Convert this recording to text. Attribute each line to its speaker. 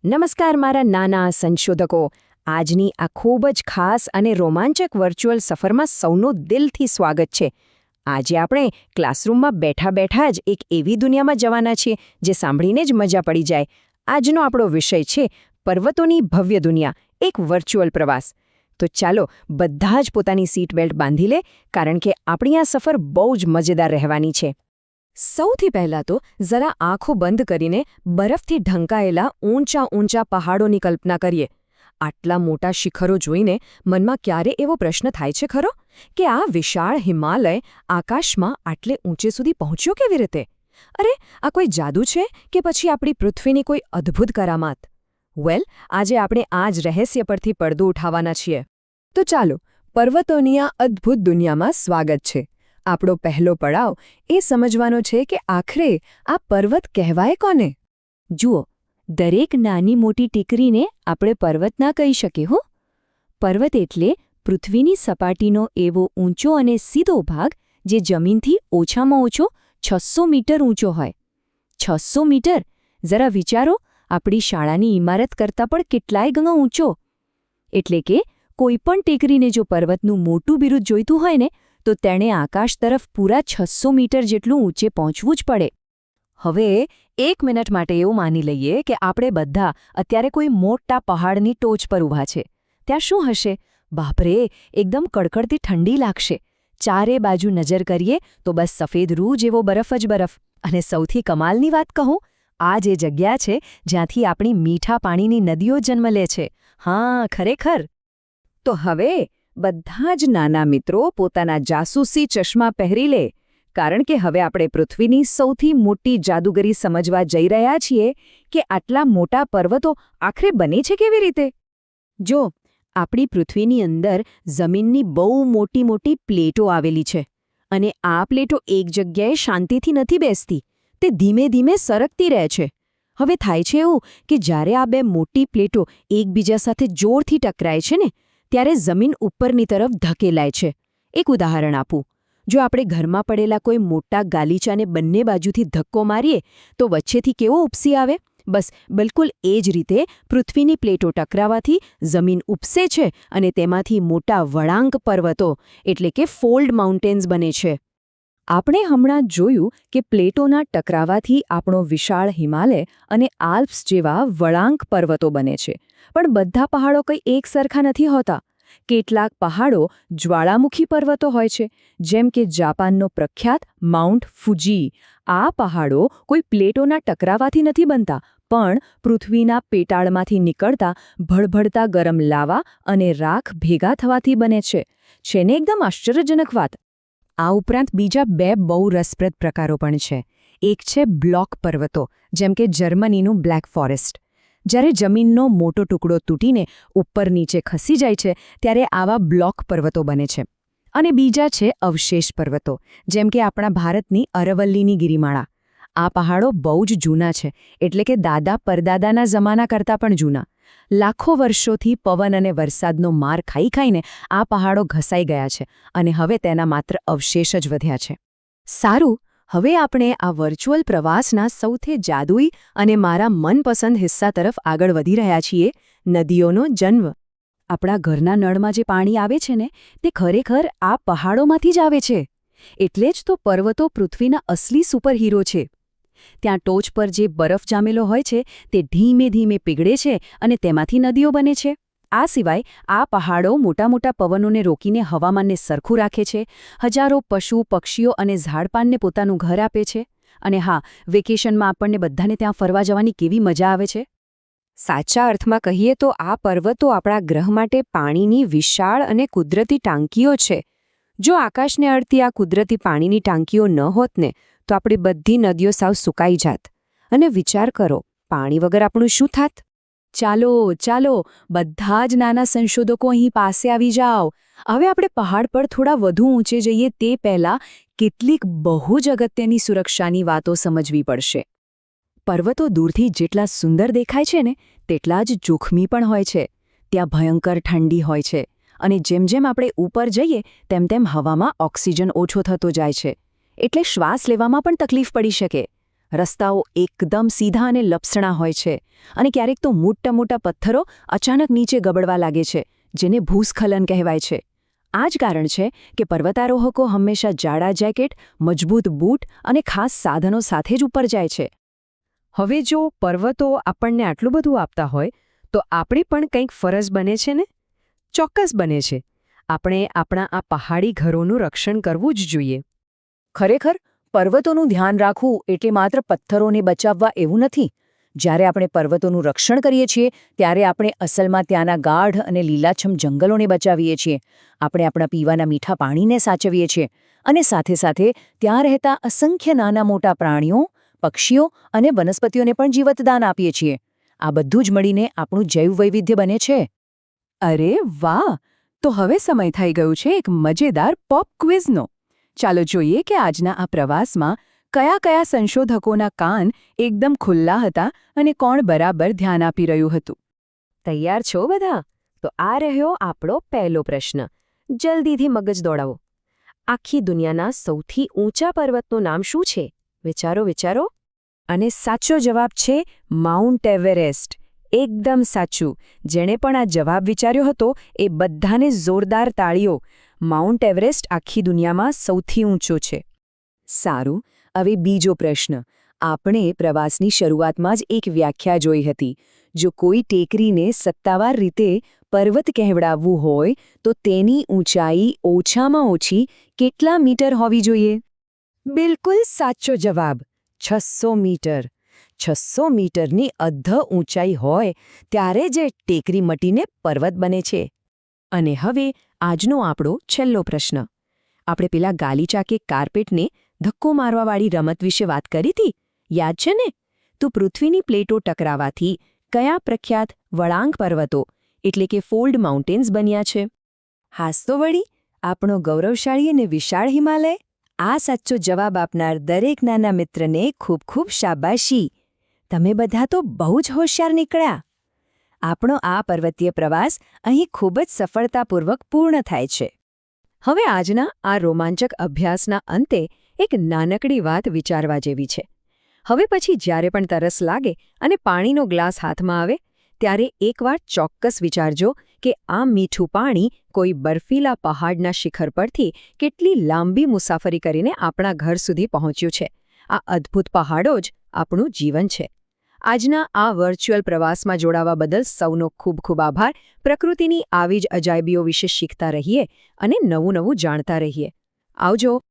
Speaker 1: નમસ્કાર મારા નાના સંશોધકો. આજની આ ખૂબ જ ખાસ અને રોમાંચક વર્ચ્યુઅલ સફરમાં સૌનું દિલથી સ્વાગત છે. આજે આપણે ક્લાસરૂમમાં બેઠા બેઠા જ એક એવી દુનિયામાં જવાના છીએ જે સાંભળીને જ મજા પડી જાય. આજનો આપણો વિષય છે પર્વતોની ભવ્ય દુનિયા, એક વર્ચ્યુઅલ પ્રવાસ. તો ચાલો બધા જ પોતાની સીટ બેલ્ટ બાંધી લે, કારણ કે આપણી આ સફર બહુ જ મજેદાર રહેવાની છે. સૌથી પહેલાં તો જરા આંખો બંધ કરીને બરફથી ઢંકાયેલા ઊંચા પહાડોની કલ્પના કરીએ. આટલા મોટા શિખરો જોઈને મનમાં ક્યારે એવો પ્રશ્ન થાય છે ખરો કે આ વિશાળ હિમાલય આકાશમાં આટલે ઊંચે સુધી પહોંચ્યો કેવી રીતે? અરે, આ કોઈ જાદુ છે કે પછી આપણી પૃથ્વીની કોઈ અદ્ભુત કરામાત? વેલ, આજે આપણે આ જ રહસ્ય પરથી પડદો ઉઠાવવાના છીએ. તો ચાલો, પર્વતોની આ અદ્ભુત દુનિયામાં સ્વાગત છે. આપણો પહેલો પડાવ એ સમજવાનો છે કે આખરે આ પર્વત કહેવાય કોને? જુઓ, દરેક નાની મોટી ટીકરીને આપણે પર્વત ના કહી શકીએ હો. પર્વત એટલે પૃથ્વીની સપાટીનો એવો ઊંચો અને સીધો ભાગ જે જમીનથી ઓછામાં ઓછો 600 મીટર ઊંચો હોય. 600 મીટર! જરા વિચારો, આપણી શાળાની ઇમારત કરતાં પણ કેટલાય ગણો ઊંચો. એટલે કે કોઈપણ ટેકરીને જો પર્વતનું મોટું બિરુદ જોઈતું હોય ને, તો તેણે આકાશ તરફ પૂરા 600 મીટર જેટલું ઊંચે પહોંચવું જ પડે. હવે એક મિનિટ માટે એવું માની લઈએ કે આપણે બધા અત્યારે કોઈ મોટા પહાડની ટોચ પર ઊભા છે. ત્યાં શું હશે? બાપરે, એકદમ કડકડતી ઠંડી લાગશે. ચારે બાજુ નજર કરીએ તો બસ સફેદ રૂ જેવો બરફ જ બરફ. અને સૌથી કમાલની વાત કહું, આ જે જગ્યા છે જ્યાંથી આપણી મીઠા પાણીની નદીઓ જન્મ લે છે. હા, ખરેખર. તો હવે બધા જ નાના મિત્રો પોતાના જાસૂસી ચશ્મા પહેરી લે, કારણ કે હવે આપણે પૃથ્વીની સૌથી મોટી જાદુગરી સમજવા જઈ રહ્યા છીએ કે આટલા મોટા પર્વતો આખરે બને છે કેવી રીતે. જો, આપણી પૃથ્વીની અંદર જમીનની બહુ મોટી મોટી પ્લેટો આવેલી છે, અને આ પ્લેટો એક જગ્યાએ શાંતિથી નથી બેસતી, તે ધીમે ધીમે સરકતી રહે છે. હવે થાય છે એવું કે જ્યારે આ બે મોટી પ્લેટો એકબીજા સાથે જોરથી ટકરાય છે ને, ત્યારે જમીન ઉપરની તરફ ધકેલાય છે. એક ઉદાહરણ આપું. જો આપણે ઘરમાં પડેલા કોઈ મોટા ગાલીચાને બંને બાજુથી ધક્કો મારીએ તો વચ્ચેથી કેવો ઉપસી આવે? બસ બિલકુલ એ જ રીતે પૃથ્વીની પ્લેટો ટકરાવાથી જમીન ઉપસે છે અને તેમાંથી મોટા વળાંક પર્વતો એટલે કે ફોલ્ડ માઉન્ટેન્સ બને છે. આપણે હમણાં જોયું કે પ્લેટોના ટકરાવાથી આપણો વિશાળ હિમાલય અને આલ્પ્સ જેવા વળાંક પર્વતો બને છે. પણ બધા પહાડો કંઈ એક સરખા નથી હોતા. કેટલાક પહાડો જ્વાળામુખી પર્વતો હોય છે, જેમ કે જાપાનનો પ્રખ્યાત માઉન્ટ ફુજી. આ પહાડો કોઈ પ્લેટોના ટકરાવાથી નથી બનતા, પણ પૃથ્વીના પેટાળમાંથી નીકળતા ભળભળતા ગરમ લાવા અને રાખ ભેગા થવાથી બને છે. છે ને એકદમ આશ્ચર્યજનક વાત? આ ઉપરાંત બીજા બે બહુ રસપ્રદ પ્રકારો પણ છે. એક છે બ્લોક પર્વતો, જેમ કે જર્મનીનું બ્લેક ફોરેસ્ટ. જ્યારે જમીનનો મોટો ટુકડો તૂટીને ઉપર નીચે ખસી જાય છે, ત્યારે આવા બ્લોક પર્વતો બને છે. અને બીજા છે અવશેષ પર્વતો, જેમ કે આપણા ભારતની અરવલ્લીની ગિરિમાળા. આ પહાડો બહુ જ જૂના છે, એટલે કે દાદા પરદાદાના જમાના કરતાં પણ જૂના. લાખો વર્ષોથી પવન અને વરસાદનો માર ખાઈને આ પહાડો ઘસાઈ ગયા છે, અને હવે તેના માત્ર અવશેષ જ વધ્યા છે. સારું, હવે આપણે આ વર્ચ્યુઅલ પ્રવાસના સૌથી જાદુઈ અને મારા મનપસંદ હિસ્સા તરફ આગળ વધી રહ્યા છીએ, નદીઓનો જન્મ. આપણા ઘરના નળમાં જે પાણી આવે છે ને, તે ખરેખર આ પહાડોમાંથી જ આવે છે. એટલે જ તો પર્વતો પૃથ્વીના અસલી સુપરહીરો છે. ત્યાં ટોચ પર જે બરફ જામેલો હોય છે તે ધીમે ધીમે પીગળે છે અને તેમાંથી નદીઓ બને છે. આ સિવાય આ પહાડો મોટા મોટા પવનોને રોકીને હવામાનને સરખું રાખે છે, હજારો પશુ પક્ષીઓ અને ઝાડપાનને પોતાનું ઘર આપે છે. અને હા, વેકેશનમાં આપણને બધાને ત્યાં ફરવા જવાની કેવી મજા આવે છે. સાચા અર્થમાં કહીએ તો આ પર્વતો આપણા ગ્રહ માટે પાણીની વિશાળ અને કુદરતી ટાંકીઓ છે. જો આકાશને અડતી આ કુદરતી પાણીની ટાંકીઓ ન હોત ને, તો આપણી બધી નદીઓ સાવ સુકાઈ જાત. અને વિચાર કરો, પાણી વગર આપણું શું થાત? ચાલો, બધા જ નાના સંશોધકો અહીં પાસે આવી જાઓ. હવે આપણે પહાડ પર થોડા વધુ ઊંચે જઈએ તે પહેલાં કેટલીક બહુ જ અગત્યની સુરક્ષાની વાતો સમજવી પડશે. પર્વતો દૂરથી જેટલા સુંદર દેખાય છે ને, તેટલા જ જોખમી પણ હોય છે. ત્યાં ભયંકર ઠંડી હોય છે, અને જેમ જેમ આપણે ઉપર જઈએ તેમ હવામાં ઓક્સિજન ઓછો થતો જાય છે. એટલે શ્વાસ લેવામાં પણ તકલીફ પડી શકે. રસ્તાઓ એકદમ સીધા અને લપસણા હોય છે અને ક્યારેક તો મોટા મોટા પથ્થરો અચાનક નીચે ગબડવા લાગે છે, જેને ભૂસ્ખલન કહેવાય છે. આ જ કારણ છે કે પર્વતારોહકો હંમેશા જાડા જેકેટ, મજબૂત બૂટ અને ખાસ સાધનો સાથે જ ઉપર જાય છે. હવે જો પર્વતો આપણને આટલું બધું આપતા હોય તો આપણે પણ કંઈક ફરજ બને છે ને? ચોક્કસ બને છે. આપણે આપણા આ પહાડી ઘરોનું રક્ષણ કરવું જ જોઈએ.
Speaker 2: ખરેખર પર્વતોનું ધ્યાન રાખવું એટલે માત્ર પથ્થરોને બચાવવા એવું નથી. જ્યારે આપણે પર્વતોનું રક્ષણ કરીએ છીએ ત્યારે આપણે અસલમાં ત્યાંના ગાઢ અને લીલાછમ જંગલોને બચાવીએ છીએ. આપણે આપણા પીવાના મીઠા પાણીને સાચવીએ છીએ અને સાથે સાથે ત્યાં રહેતા અસંખ્ય નાના મોટા પ્રાણીઓ, પક્ષીઓ અને વનસ્પતિઓને પણ જીવતદાન આપીએ છીએ. આ બધું જ મળીને આપણું જૈવ વૈવિધ્ય બને છે.
Speaker 1: અરે વાહ! તો હવે સમય થઈ ગયું છે એક મજેદાર પોપ ક્વિઝનો. ચાલો જોઈએ કે આજના આ પ્રવાસમાં કયા કયા સંશોધકોના કાન એકદમ ખુલ્લા હતા અને કોણ બરાબર ધ્યાન આપી રહ્યું હતું. તૈયાર છો બધા? તો આ રહ્યો આપણો પહેલો પ્રશ્ન. જલ્દીથી મગજ દોડાવો. આખી દુનિયાના સૌથી ઊંચા પર્વતનું નામ શું છે? વિચારો વિચારો. અને સાચો જવાબ છે માઉન્ટ એવરેસ્ટ. એકદમ સાચું. જેણે પણ આ જવાબ વિચાર્યો હતો એ બધાને જોરદાર તાળીઓ. માઉન્ટ એવરેસ્ટ આખી દુનિયામાં સૌથી ઊંચો છે. સારું, હવે બીજો પ્રશ્ન. આપણે પ્રવાસની શરૂઆતમાં જ એક વ્યાખ્યા જોઈ હતી. જો કોઈ ટેકરીને સત્તાવાર રીતે પર્વત કહેવડાવવું હોય તો તેની ઊંચાઈ ઓછામાં ઓછી કેટલા મીટર હોવી જોઈએ? બિલકુલ સાચો જવાબ. 600 મીટર. 600 મીટરની અધ્ધ ઊંચાઈ હોય ત્યારે જ ટેકરી મટીને પર્વત બને છે. અને હવે આજનો આપણો છેલ્લો પ્રશ્ન. આપણે પેલા ગાલીચા કે કાર્પેટને ધક્કો મારવાવાળી રમત વિશે વાત કરી હતી, યાદ છે ને? તો પૃથ્વીની પ્લેટો ટકરાવાથી કયા પ્રખ્યાત વળાંક પર્વતો એટલે કે ફોલ્ડ માઉન્ટેન્સ બન્યા છે? હાસ તો વળી, આપણો ગૌરવશાળી અને વિશાળ હિમાલય. આ સાચો જવાબ આપનાર દરેક નાના મિત્રને ખૂબ ખૂબ શાબાશી. તમે બધા તો બહુ જ હોશિયાર નીકળ્યા. આપણો આ પર્વતીય પ્રવાસ અહીં ખૂબ જ સફળતાપૂર્વક પૂર્ણ થાય છે. હવે આજના આ રોમાંચક અભ્યાસના અંતે એક નાનકડી વાત વિચારવા જેવી છે. હવે પછી જ્યારે પણ તરસ લાગે અને પાણીનો ગ્લાસ હાથમાં આવે ત્યારે એકવાર ચોક્કસ વિચારજો કે આ મીઠું પાણી કોઈ બર્ફીલા પહાડના શિખર પરથી કેટલી લાંબી મુસાફરી કરીને આપણા ઘર સુધી પહોંચ્યું છે. આ અદ્ભુત પહાડો જ આપણું જીવન છે. આજના આ વર્ચ્યુઅલ પ્રવાસમાં જોડાવા બદલ સૌનો ખૂબ ખૂબ આભાર. પ્રકૃતિની આવી જ અજાયબીઓ વિશે શીખતા રહીએ અને નવું નવું જાણતા રહીએ. આવજો.